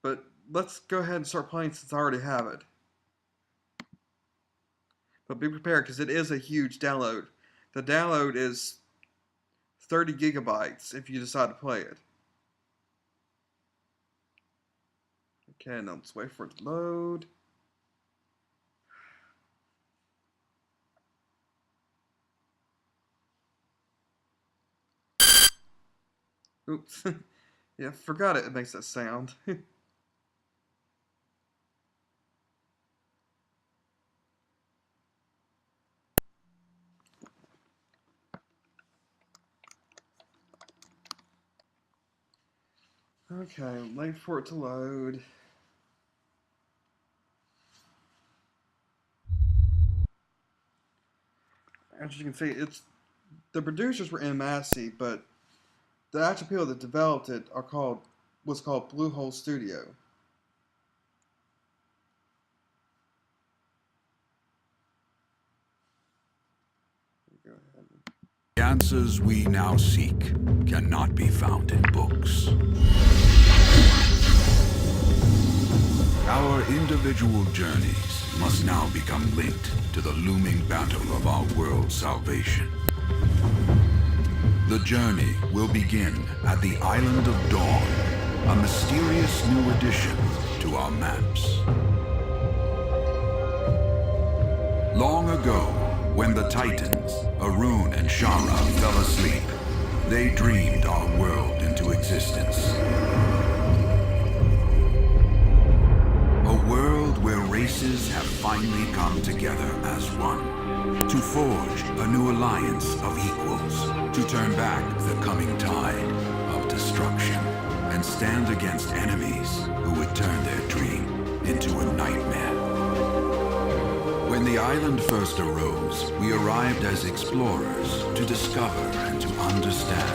But let's go ahead and start playing since I already have it. But be prepared because it is a huge download. The download is 30 gigabytes if you decide to play it. Okay, now let's wait for it to load. Oops. Yeah, forgot it makes that sound. Okay, wait for it to load. As you can see, it's the producers were in Massey, but the actual people that developed it was called Bluehole Studio. Go ahead. The answers we now seek cannot be found in books. Our individual journeys must now become linked to the looming battle of our world's salvation. The journey will begin at the Island of Dawn, a mysterious new addition to our maps. Long ago, when the Titans, Arun and Shara, fell asleep, they dreamed our world into existence. A world where races have finally come together as one, to forge a new alliance of equals, to turn back the coming tide of destruction, and stand against enemies who would turn their dream into a nightmare. When the island first arose, we arrived as explorers to discover and to understand.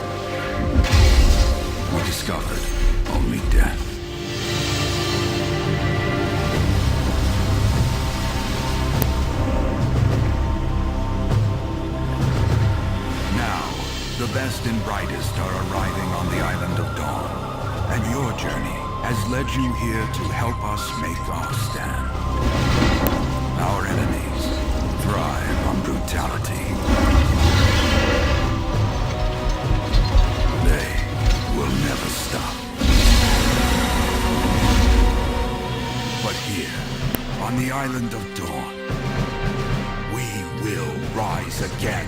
We discovered only death. Now, the best and brightest are arriving on the Island of Dawn, and your journey has led you here to help us make our stand. Our enemies thrive on brutality. They will never stop. But here, on the Island of Dawn, we will rise again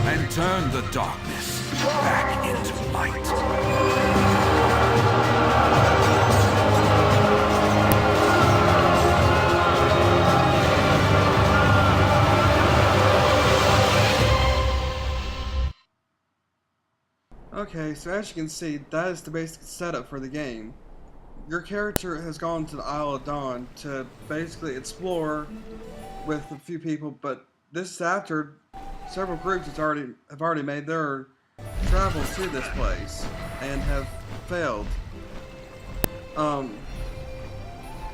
and turn the darkness back into light. Okay, so as you can see, that is the basic setup for the game. Your character has gone to the Isle of Dawn to basically explore with a few people, but this is after several groups have already made their travels to this place and have failed.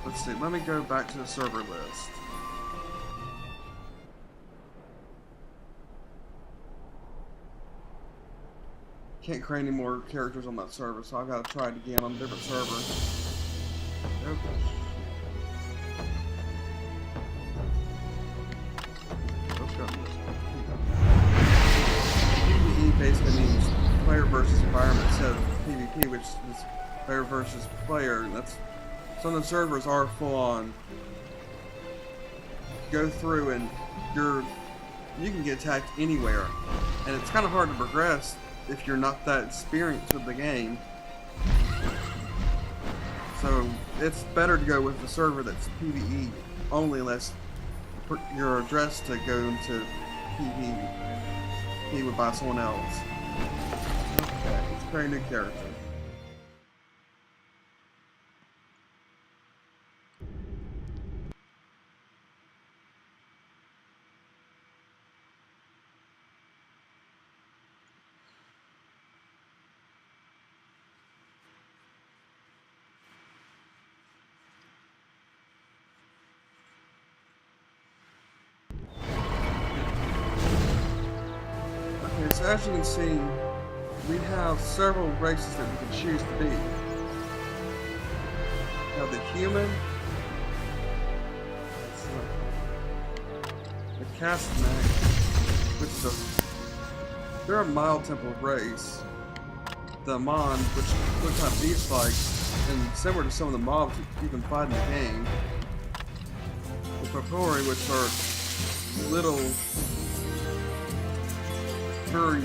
Let's see, let me go back to the server list. Can't create any more characters on that server, so I've got to try it again on a different server. Okay. Let's go to this one. PvE basically means player versus environment instead of PvP, which is player versus player. And that's some of the servers are full on. Go through and you can get attacked anywhere, and it's kind of hard to progress if you're not that experienced with the game. So it's better to go with the server that's PvE only, unless you're addressed to go into PvP with by someone else. Okay, let's create a new character. So as you can see, we have several races that we can choose to be. have the human, the Castanet, which is they're a mild tempo race. The Amon, which look kind of beast-like, and similar to some of the mobs you can find in the game. The Papori, which are little furry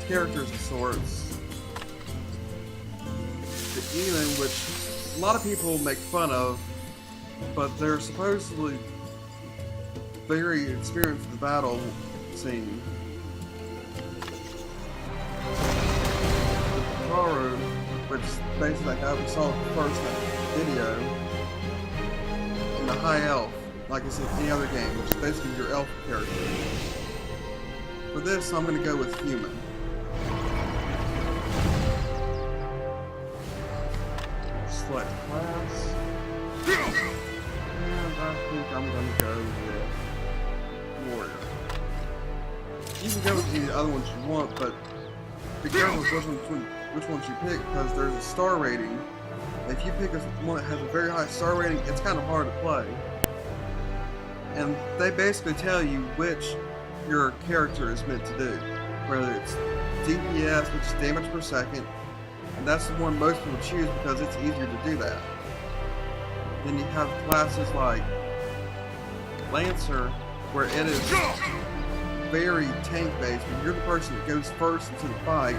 characters of sorts. The Elan, which a lot of people make fun of, but they're supposedly very experienced in the battle scene. The Karu, which basically like I saw first in that video, and the High Elf, like I said, any other game, which is basically your elf character. For this, I'm going to go with human. Select class. And I think I'm going to go with warrior. You can go with any other ones you want, but be careful which ones you pick, because there's a star rating. If you pick one that has a very high star rating, it's kind of hard to play. And they basically tell you which your character is meant to do. Whether it's DPS, which is damage per second, and that's the one most people choose because it's easier to do that. Then you have classes like Lancer, where it is very tank based, where you're the person that goes first into the fight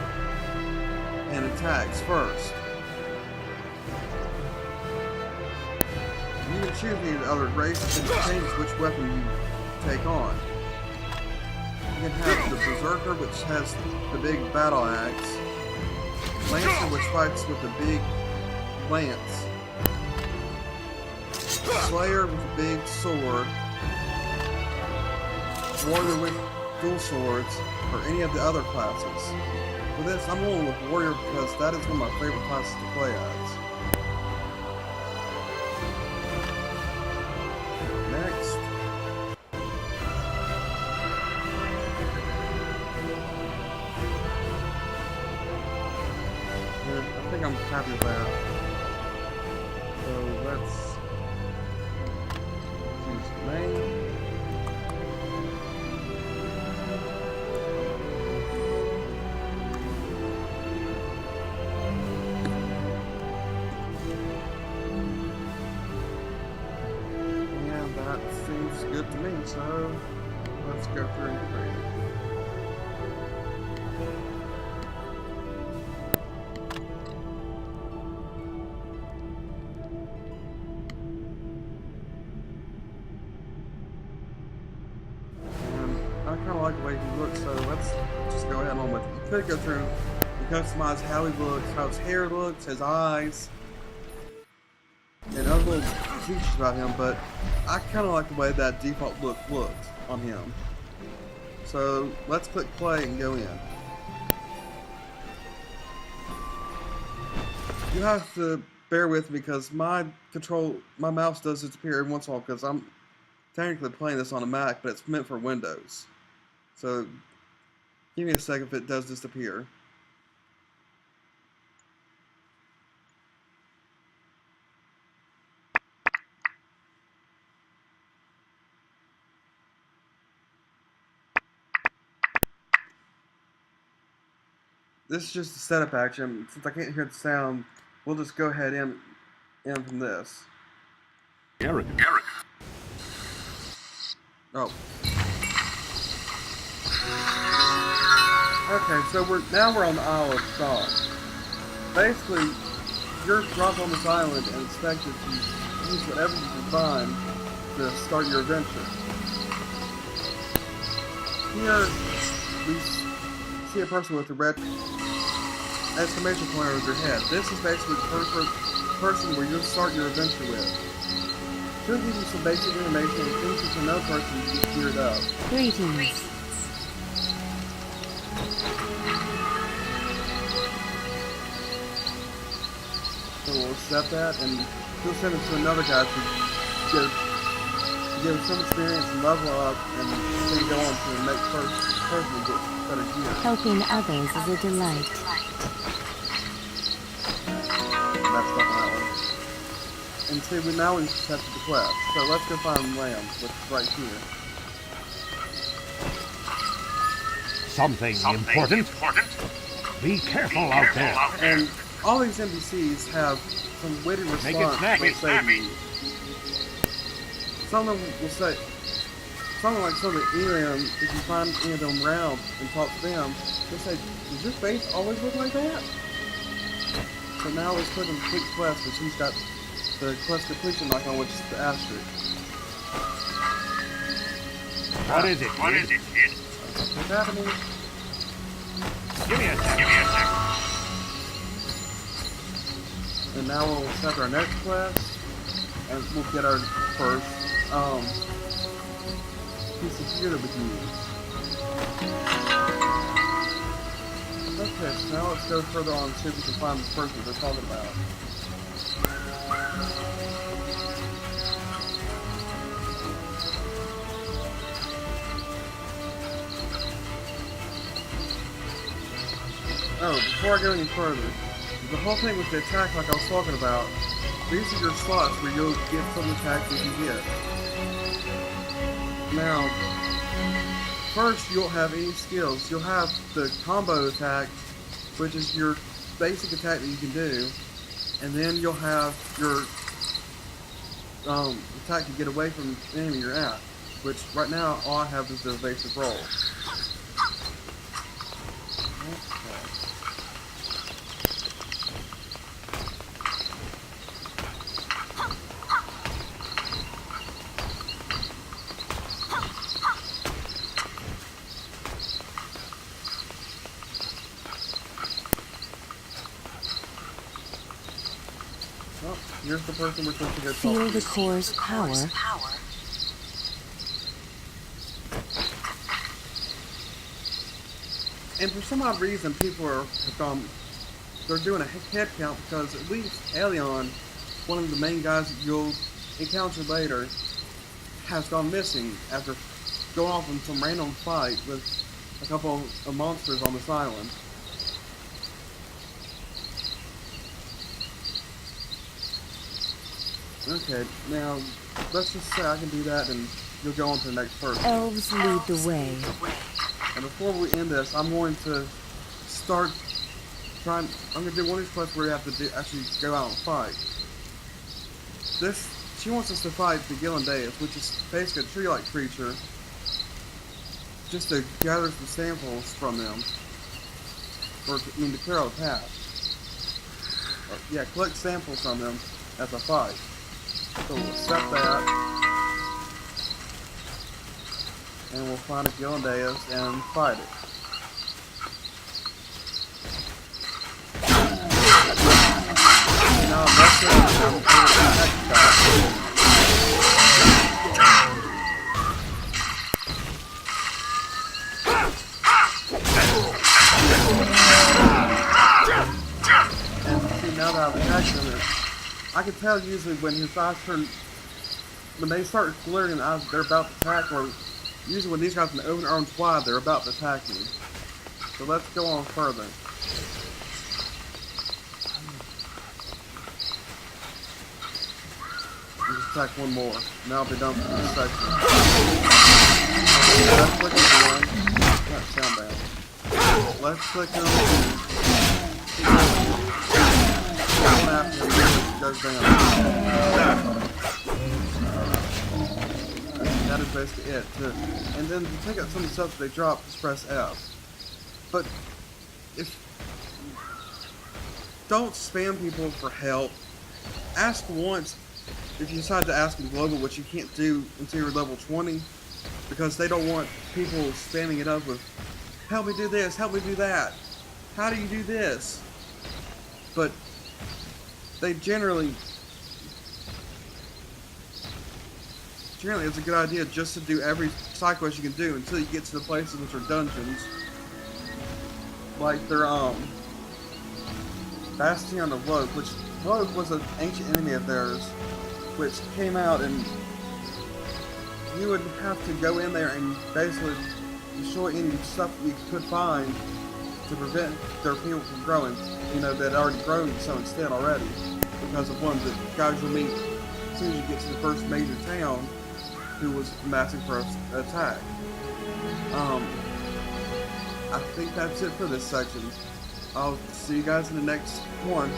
and attacks first. You can choose any other race and change which weapon you take on. You can have the Berserker, which has the big battle axe, Lancer, which fights with the big lance, Slayer with a big sword, Warrior with dual swords, or any of the other classes. For this, I'm going with Warrior because that is one of my favorite classes to play as. Next. And I think I'm happy with that. So let's choose the main. Seems good to me, so let's go through and create. And I kind of like the way he looks, so let's just go ahead and on with it. You could go through and customize how he looks, how his hair looks, his eyes, and other little features about him, but I kind of like the way that default look looked on him. So let's click play and go in. You have to bear with me because my mouse does disappear every once in a while because I'm technically playing this on a Mac, but it's meant for Windows. So give me a second if it does disappear. This is just a setup action. Since I can't hear the sound, we'll just go ahead in from this. Eric. Oh. Okay, so we're on the Isle of Dawn. Basically, you're dropped on this island and expected to use whatever you can find to start your adventure. Here, we see a person with a red exclamation point over their head. This is basically the person where you'll start your adventure with. She'll give you some basic information and things that another person to get geared up. Greetings. So we'll accept that, and she'll send it to another guy to give him some experience and level up, and then go on to make person get better gear. Helping others is a delight. That's the island. And see, now we've accepted the quest. So let's go find Lamb, which is right here. Something important. Be careful out there. And all these NPCs have some witty response. Make it snappy. They'll say to you. Some of them will say, something like some of the EM, if you find any of them around and talk to them, they'll say, does your face always look like that? So now let's click on complete quest, which he's got the quest completion icon, which is the asterisk. What is it, kid? What's happening? Give me a sec. And now we'll accept our next quest, and we'll get our first piece of gear that we can use. Okay, so now let's go further on and see if we can find this person they're talking about. Oh, before I go any further, the whole thing with the attack, like I was talking about, these are your slots where you'll get some attacks that you get. Now, first you'll have any skills. You'll have the combo attack, which is your basic attack that you can do, and then you'll have your attack to get away from the enemy you're at, which right now all I have is the basic roll. Well, here's the person we're supposed to go talk Feel to. the core's power. And for some odd reason, people are they're doing a head count because at least Elion, one of the main guys that you'll encounter later, has gone missing after going off in some random fight with a couple of monsters on this island. Okay, now let's just say I can do that and you'll go on to the next person. Elves lead the way. And before we end this, I'm going to start trying. I'm going to do one of these quests where you have to actually go out and fight. She wants us to fight the Gillendeus, which is basically a tree-like creature, just to gather some samples from them, to clear out the path. Yeah, collect samples from them as a fight. So we'll accept that, and we'll find a Gillendeus and fight it. Now that's it. I'm going to the next guy. And see, now that I've attacked him, I can tell usually when his eyes turn, when they start glaring, they're about to attack, or usually when these guys can open their arms wide, they're about to attack me. So let's go on further. Just attack one more. Now I'll be done with this section. Let's click on one. That sound bad. Let's click on one after it goes down. That is basically it. And then to take out some of the stuff that they drop, just press F. But don't spam people for help. Ask once if you decide to ask in global, which you can't do until you're level 20, because they don't want people spamming it up with, help me do this, help me do that, how do you do this? But they generally it's a good idea just to do every side quest you can do until you get to the places which are dungeons. Like their Bastion of Rogue, which Rogue was an ancient enemy of theirs, which came out, and you would have to go in there and basically destroy any stuff you could find to prevent their people from growing. You know, they'd already grown to some extent already because of one of the guys you'll meet soon as you get to the first major town, who was massing for an attack. I think that's it for this section. I'll see you guys in the next one.